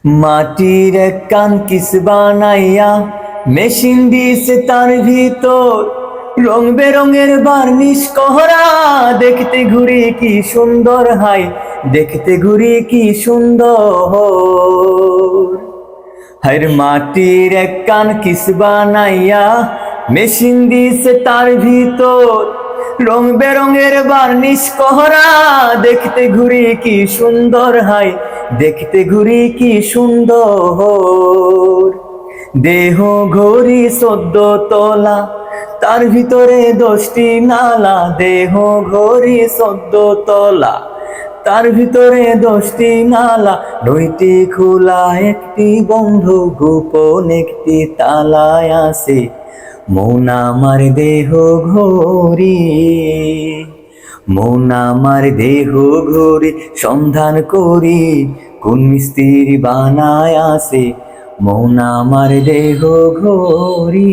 মাটির এক কান কিস বানাইয়া মেশিন দিছে তার ভিতর রং বেরঙের বার্নিশ কহরা। দেখতে ঘুরি কি সুন্দর, হাই দেখতে ঘুরি কি সুন্দর। হাইর মাটির এক কান কিস বানাইয়া মেশিন দিছে তার ভিতর রং বেরঙের বার্নিশ কহরা। দেখতে ঘুরি কি সুন্দর, হাই দেখতে ঘুরি কি সুন্দর। দেহ ঘড়ি 14 তলা, তার ভিতরে 10টি নালা। দেহ ঘড়ি 14 তলা, তার ভিতরে 10টি নালা। 9টি খোলা, 1টি বন্ধ, গোপন একটি তালায় আছে মন আমার দেহ ঘড়ি। মন আমার দেহ ঘড়ি সন্ধান করি, কোন মিস্ত্রি বানায় আছে মন আমার দেহ ঘড়ি।